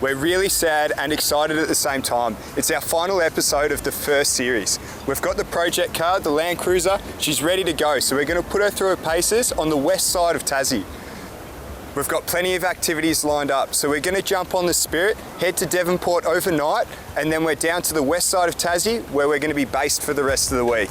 We're really sad and excited at the same time. It's our final episode of the first series. We've got the project car, the Landcruiser. She's ready to go, so we're going to put her through her paces on the west side of Tassie. We've got plenty of activities lined up, so we're going to jump on the Spirit, head to Devonport overnight, and then we're down to the west side of Tassie, where we're going to be based for the rest of the week.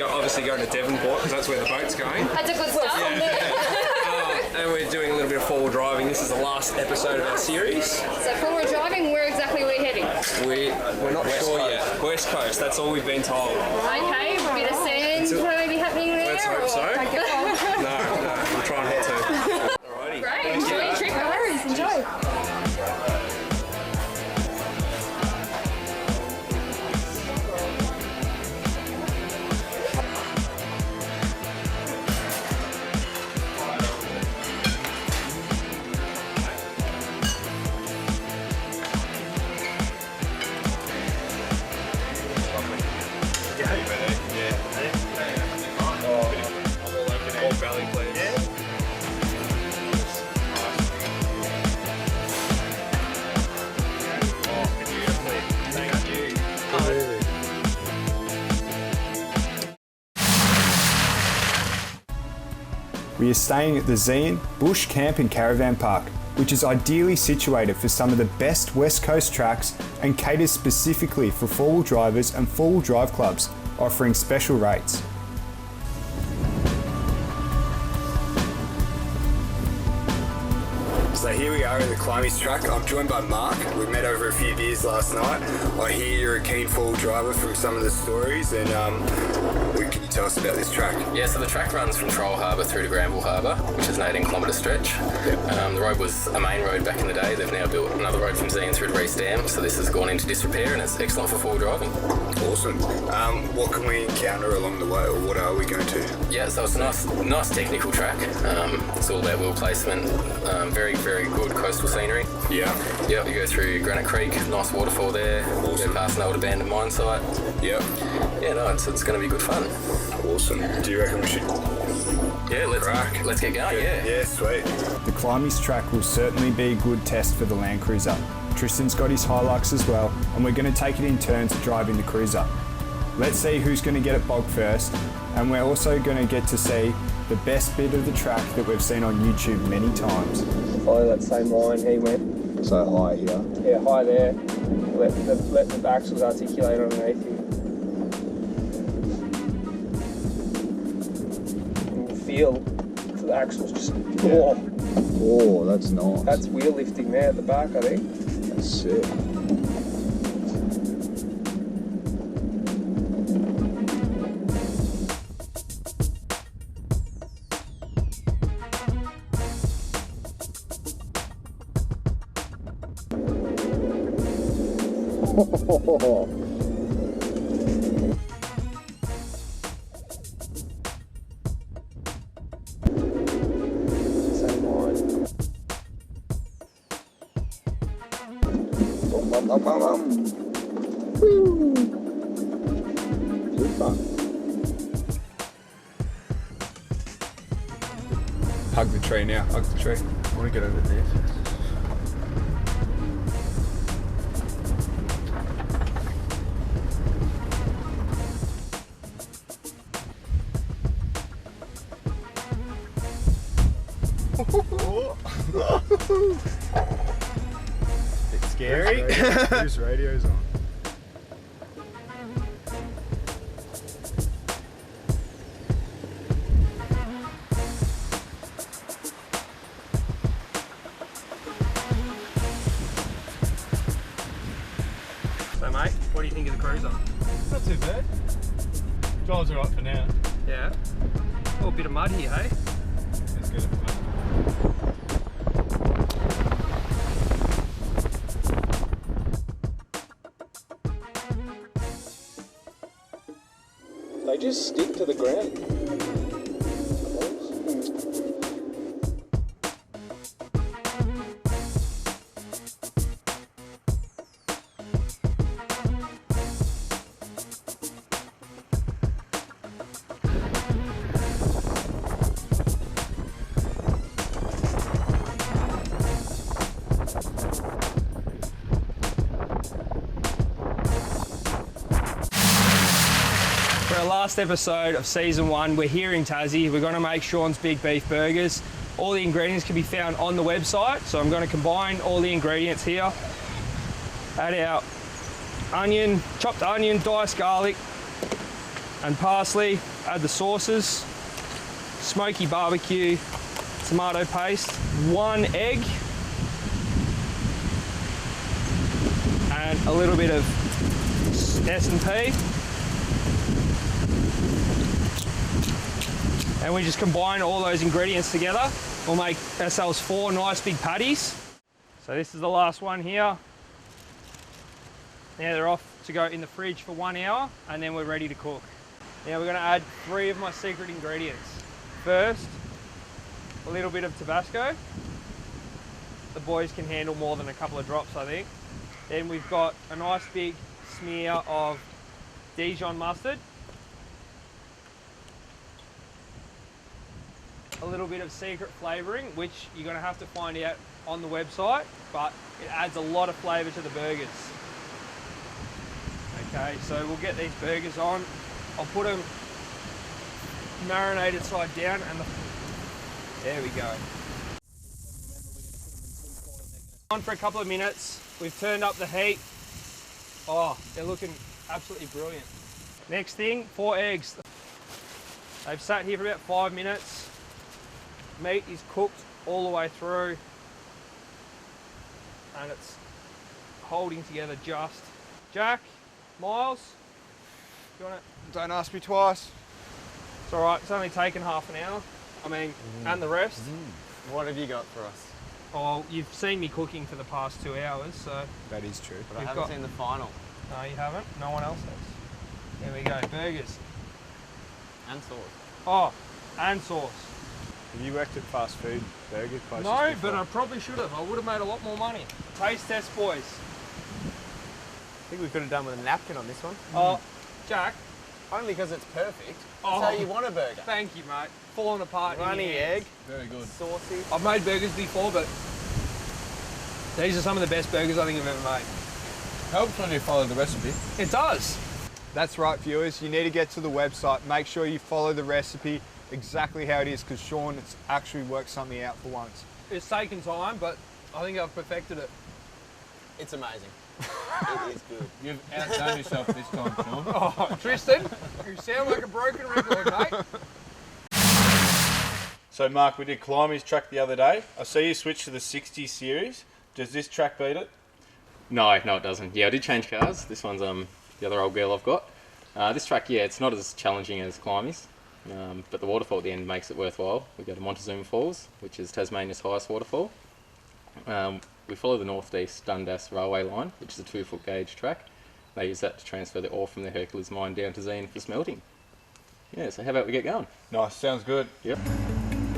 Obviously going to Devonport because that's where the boat's going. That's a good start. Yeah. And we're doing a little bit of four-wheel driving. This is the last episode of our series. So four-wheel driving, where exactly are we heading? We're not sure yet. West Coast, that's all we've been told. Okay, a bit of sand probably maybe happening there. Let's hope so. No, we'll try not to. Alrighty. Great, enjoy your trip, guys. Enjoy. We are staying at the Zeehan Bush Camp and Caravan Park, which is ideally situated for some of the best West Coast tracks and caters specifically for four-wheel drivers and four-wheel drive clubs, offering special rates. So here we are at the Climies Track. I'm joined by Mark. We met over a few beers last night. I hear you're a keen four-wheel driver from some of the stories, and what can you tell us about this track? Yeah, so the track runs from Troll Harbour through to Granville Harbour, which is an 18-kilometre stretch. Yep. The road was a main road back in the day. They've now built another road from Zeehan through to Reese Dam, so this has gone into disrepair and it's excellent for four-wheel driving. Awesome. What can we encounter along the way, or what are we going to? Yeah, so it's a nice technical track. It's all about wheel placement, very good coastal scenery. Yeah. Yeah, you go through Granite Creek, nice waterfall there. Awesome. Go past an old abandoned mine site. Yep. Yeah, no, it's going to be good fun. Awesome. Do you reckon we should? Yeah, let's get going. Yeah, sweet. The Climies Track will certainly be a good test for the Landcruiser. Tristan's got his Hilux as well, and we're going to take it in turns driving the cruiser. Let's see who's going to get it bogged first, and we're also going to get to see the best bit of the track that we've seen on YouTube many times. Follow that same line he went. So high here. Yeah, high there. Let the axles articulate underneath you. And you feel the axles just Oh, that's nice. That's wheel lifting there at the back, I think. That's sick. Same line. Good fun. Hug the tree now, hug the tree. I want to get over there. It's scary. Whose radio's on? What do you think of the cruiser? Not too bad. Drive's alright for now. Yeah. Oh, a bit of mud here, hey? Let's get it. They just stick to the ground. For our last episode of season 1, we're here in Tassie. We're going to make Sean's Big Beef Burgers. All the ingredients can be found on the website, so I'm going to combine all the ingredients here. Add our onion, chopped onion, diced garlic, and parsley. Add the sauces, smoky barbecue, tomato paste, 1 egg, and a little bit of S&P. And we just combine all those ingredients together. We'll make ourselves 4 nice big patties. So this is the last one here. Now they're off to go in the fridge for 1 hour, and then we're ready to cook. Now we're going to add 3 of my secret ingredients. First, a little bit of Tabasco. The boys can handle more than a couple of drops, I think. Then we've got a nice big smear of Dijon mustard. A little bit of secret flavouring, which you're going to have to find out on the website, but it adds a lot of flavour to the burgers. Okay, so we'll get these burgers on. I'll put them marinated side down, and there we go. On for a couple of minutes. We've turned up the heat. Oh, they're looking absolutely brilliant. Next thing, 4 eggs. They've sat here for about 5 minutes. Meat is cooked all the way through, and it's holding together just. Jack, Miles, you want to? Don't ask me twice. It's all right. It's only taken half an hour. I mean, and the rest. What have you got for us? Oh, you've seen me cooking for the past 2 hours, so. That is true. But I haven't seen the final. No, you haven't. No one else has. Here we go. Burgers. And sauce. Oh, and sauce. Have you worked at fast food burger places No, before? but I probably should have. I would have made a lot more money. Taste test, boys. I think we could have done with a napkin on this one. Oh, Jack. Only because it's perfect. Oh. That's how you want a burger. Thank you, mate. Falling apart. Runny in your hands. egg. Very good. Saucy. I've made burgers before, but these are some of the best burgers I think I've ever made. Helps when you follow the recipe. It does. That's right, viewers. You need to get to the website. Make sure you follow the recipe exactly how it is, because Sean has actually worked something out for once. It's taken time, but I think I've perfected it. It's amazing. It is good. You've outdone yourself this time, Sean. Oh, Tristan, you sound like a broken record, mate. So Mark, we did Climies Track the other day. I see you switched to the 60 series. Does this track beat it? No, it doesn't. Yeah, I did change cars. This one's the other old girl I've got. This track, yeah, it's not as challenging as Climies, but the waterfall at the end makes it worthwhile. We go to Montezuma Falls, which is Tasmania's highest waterfall. We follow the northeast Dundas railway line, which is a 2-foot gauge track. They use that to transfer the ore from the Hercules mine down to Zeehan for smelting. Yeah, so how about we get going? Nice, sounds good. Yep.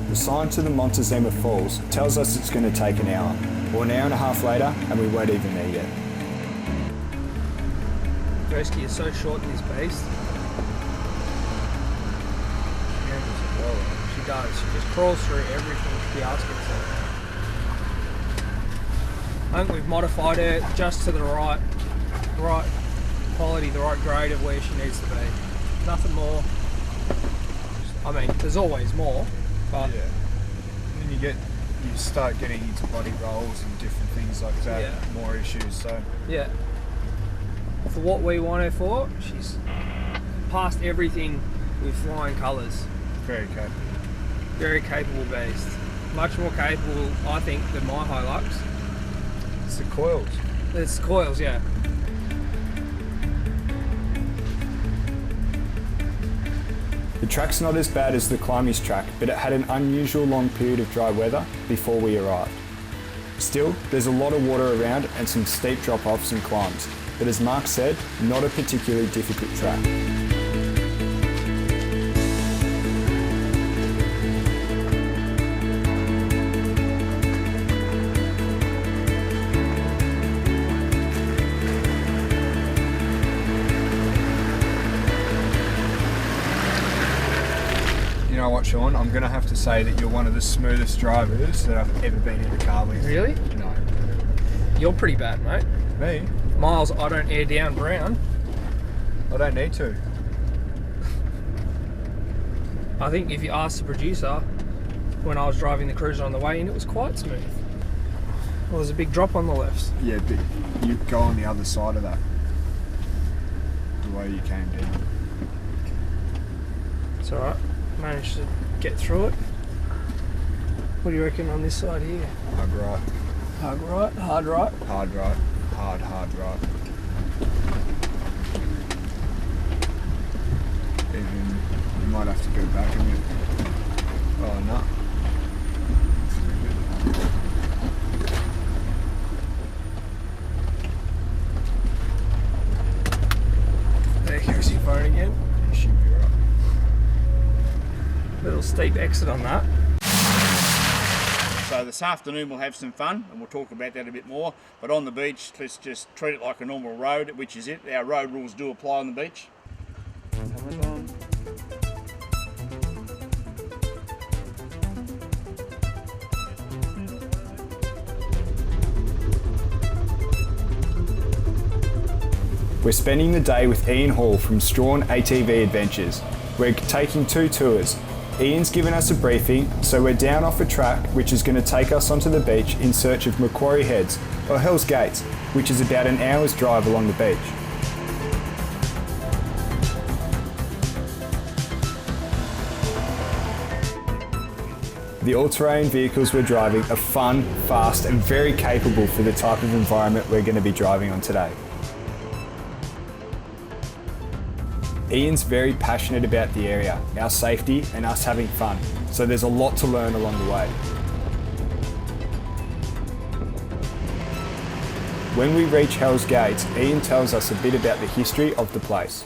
The sign to the Montezuma Falls tells us it's going to take an hour, or an hour and a half later, and we won't even need it. Rescue is so short in this beast. She does. She just crawls through everything she asks herself. I think we've modified her just to the right quality, the right grade of where she needs to be. Nothing more. I mean, there's always more, but Yeah. And then you start getting into body rolls and different things like that, Yeah. more issues, so. yeah. For what we want her for, she's passed everything with flying colours. Very capable. Very capable beast. Much more capable, I think, than my Hilux. It's the coils. It's coils, yeah. The track's not as bad as the Climies Track, but it had an unusual long period of dry weather before we arrived. Still, there's a lot of water around and some steep drop-offs and climbs, but as Mark said, not a particularly difficult track. You know what, Sean? I'm going to have to say that you're one of the smoothest drivers that I've ever been in a car with. Really? No. You're pretty bad, mate. Me? Miles, I don't air down brown. I don't need to. I think if you asked the producer when I was driving the Cruiser on the way in, it was quite smooth. Well, there's a big drop on the lefts. Yeah, but you go on the other side of that. The way you came down. It's alright. Managed to get through it. What do you reckon on this side here? Hard right. Hard right, hard right. Hard right. Hard right. Even, you might have to go back a bit. Oh, no. There goes your phone again. You should be right. Little steep exit on that. So this afternoon we'll have some fun and we'll talk about that a bit more. But on the beach, let's just treat it like a normal road, which is it. Our road rules do apply on the beach. We're spending the day with Ian Hall from Strawn ATV Adventures. We're taking 2 tours. Ian's given us a briefing, so we're down off a track which is going to take us onto the beach in search of Macquarie Heads, or Hell's Gates, which is about an hour's drive along the beach. The all-terrain vehicles we're driving are fun, fast and very capable for the type of environment we're going to be driving on today. Ian's very passionate about the area, our safety and us having fun, so there's a lot to learn along the way. When we reach Hell's Gates, Ian tells us a bit about the history of the place.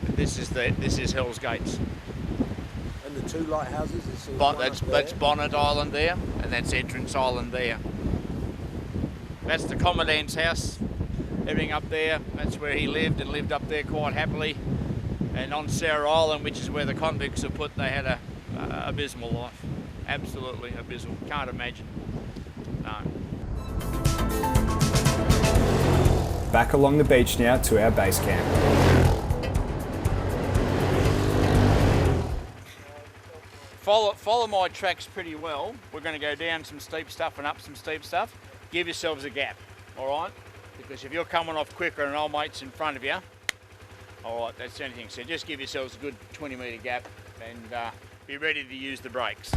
This is Hell's Gates. And the 2 lighthouses? That's Bonnet Island there, and that's Entrance Island there. That's the Commandant's house, everything up there. That's where he lived, and lived up there quite happily. And on Sarah Island, which is where the convicts are put, they had a abysmal life. Absolutely abysmal. Can't imagine. No. Back along the beach now to our base camp. Follow my tracks pretty well. We're going to go down some steep stuff and up some steep stuff. Give yourselves a gap, all right? Because if you're coming off quicker and old mate's in front of you, all right, that's anything. So just give yourselves a good 20-metre gap and be ready to use the brakes.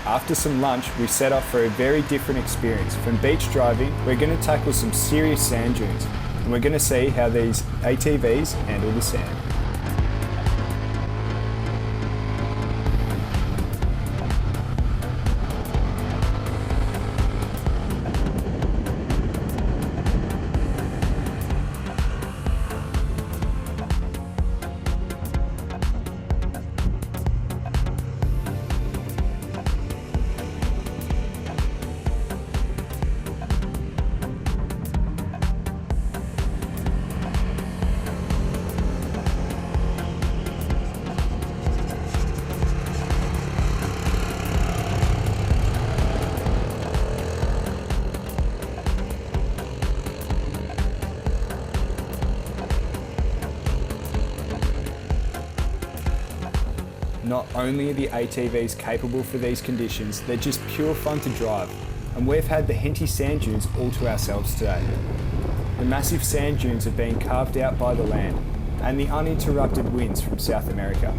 After some lunch, we set off for a very different experience. From beach driving, we're going to tackle some serious sand dunes, and we're going to see how these ATVs handle the sand. Not only are the ATVs capable for these conditions, they're just pure fun to drive. And we've had the Henty sand dunes all to ourselves today. The massive sand dunes are being carved out by the land and the uninterrupted winds from South America.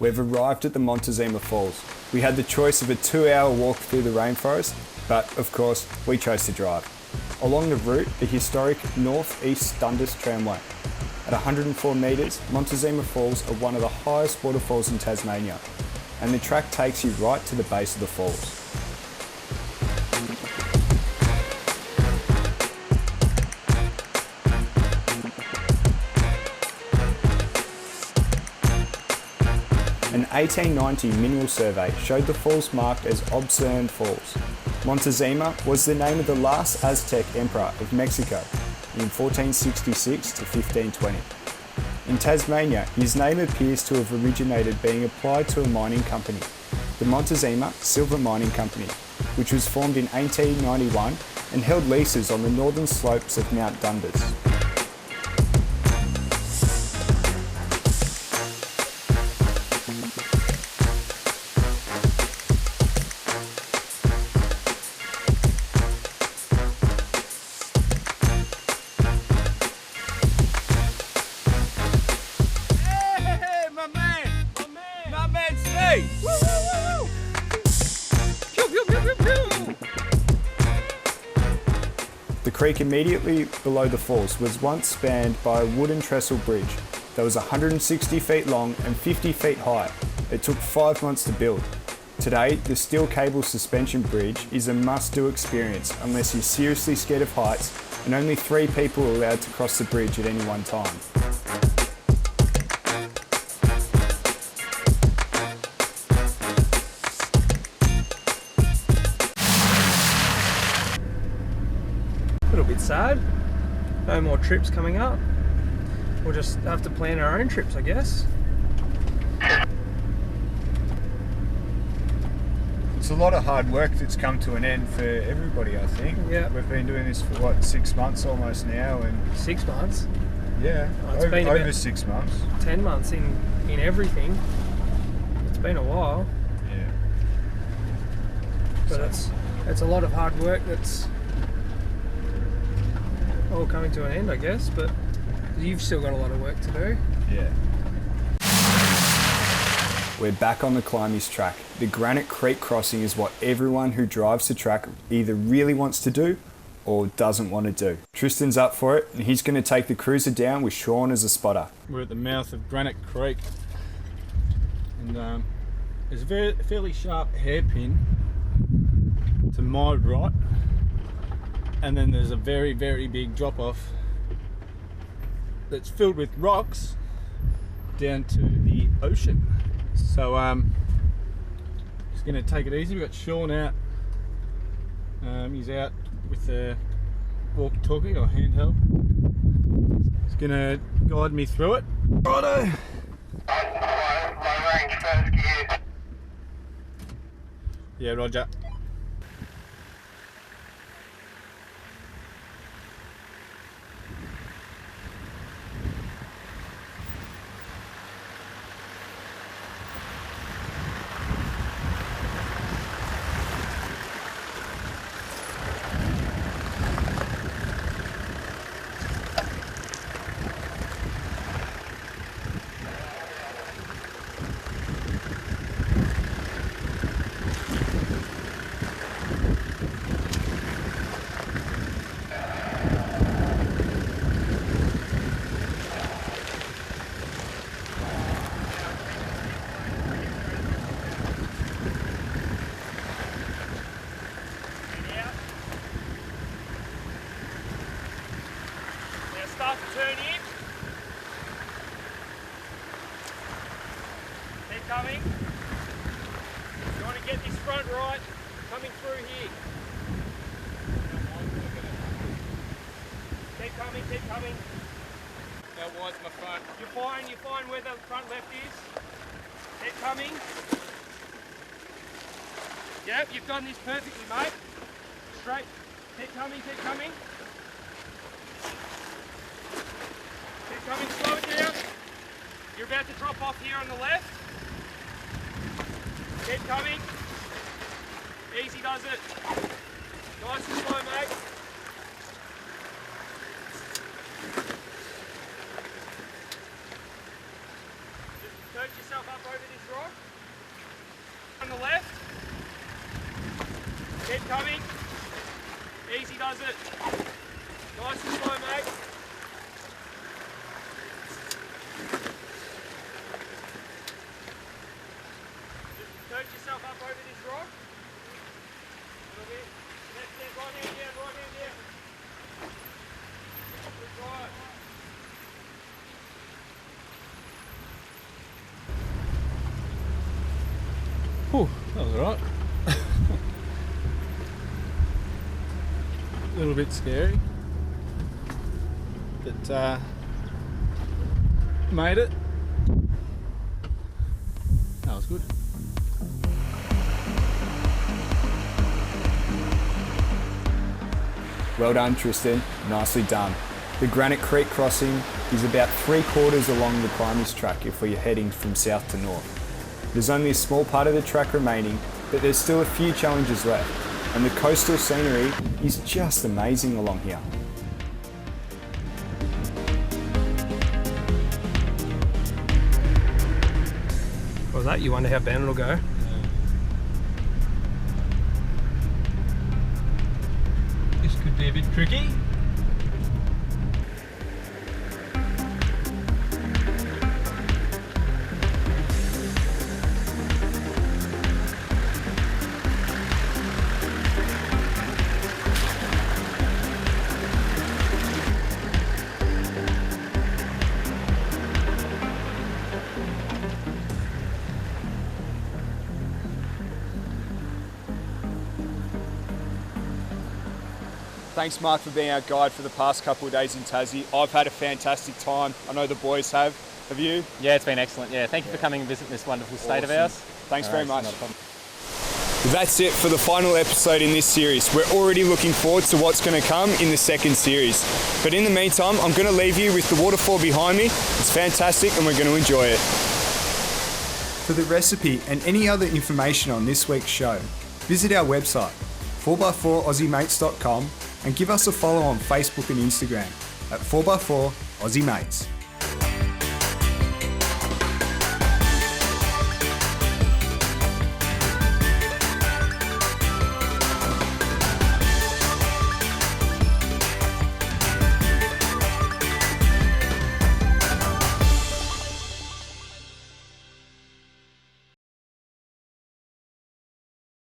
We've arrived at the Montezuma Falls. We had the choice of a 2-hour walk through the rainforest, but of course, we chose to drive. Along the route, the historic North-East Dundas Tramway. At 104 metres, Montezuma Falls are one of the highest waterfalls in Tasmania, and the track takes you right to the base of the falls. An 1890 mineral survey showed the falls marked as Obscene Falls. Montezuma was the name of the last Aztec emperor of Mexico in 1466 to 1520. In Tasmania, his name appears to have originated being applied to a mining company, the Montezuma Silver Mining Company, which was formed in 1891 and held leases on the northern slopes of Mount Dundas. The creek immediately below the falls was once spanned by a wooden trestle bridge that was 160 feet long and 50 feet high. It took 5 months to build. Today, the steel cable suspension bridge is a must-do experience unless you're seriously scared of heights, and only 3 people are allowed to cross the bridge at any one time. A little bit sad. No more trips coming up. We'll just have to plan our own trips, I guess. It's a lot of hard work that's come to an end for everybody, I think. Yeah. We've been doing this for what, 6 months almost now, and 6 months? yeah, It's been over about 6 months. 10 months in everything. It's been a while, Yeah. but it's a lot of hard work that's all coming to an end, I guess, but you've still got a lot of work to do. Yeah. We're back on the Climies Track. The Granite Creek crossing is what everyone who drives the track either really wants to do or doesn't want to do. Tristan's up for it, and he's going to take the cruiser down with Sean as a spotter. We're at the mouth of Granite Creek, and there's a fairly sharp hairpin to my right, and then there's a very, very big drop off that's filled with rocks down to the ocean. So just going to take it easy. We've got Sean out. He's out with the walkie-talkie or handheld. He's going to guide me through it. Righto. My range first gear. Yeah, roger. Start to turn in. They're coming. You want to get this front right, coming through here. Keep coming, keep coming. How wide's my front? You're fine where the front left is. Keep coming. Yep, you've done this perfectly, mate. Straight. Keep coming, keep coming. Keep coming, slow it down. You're about to drop off here on the left. Keep coming. Easy does it. Nice and slow, mate. Just turn yourself up over this rock. Keep coming. Easy does it. Nice and slow, mate. Just turn yourself up over this rock. A little bit. Left hand, right hand down, right hand down. Good drive. Whew, that was alright. A little bit scary, but made it. That was good. Well done, Tristan. Nicely done. The Granite Creek crossing is about 3/4 along the Climies Track if we're heading from south to north. There's only a small part of the track remaining, but there's still a few challenges left, and the coastal scenery is just amazing along here. What was that? You wonder how bad it'll go? This could be a bit tricky. Thanks, Mark, for being our guide for the past couple of days in Tassie. I've had a fantastic time. I know the boys have. Have you? Yeah, it's been excellent. Yeah, thank you for coming and visiting this wonderful state of ours. Thanks very much. That's it for the final episode in this series. We're already looking forward to what's going to come in the second series. But in the meantime, I'm going to leave you with the waterfall behind me. It's fantastic and we're going to enjoy it. For the recipe and any other information on this week's show, visit our website, 4x4aussiemates.com, and give us a follow on Facebook and Instagram at 4x4 Aussie Mates.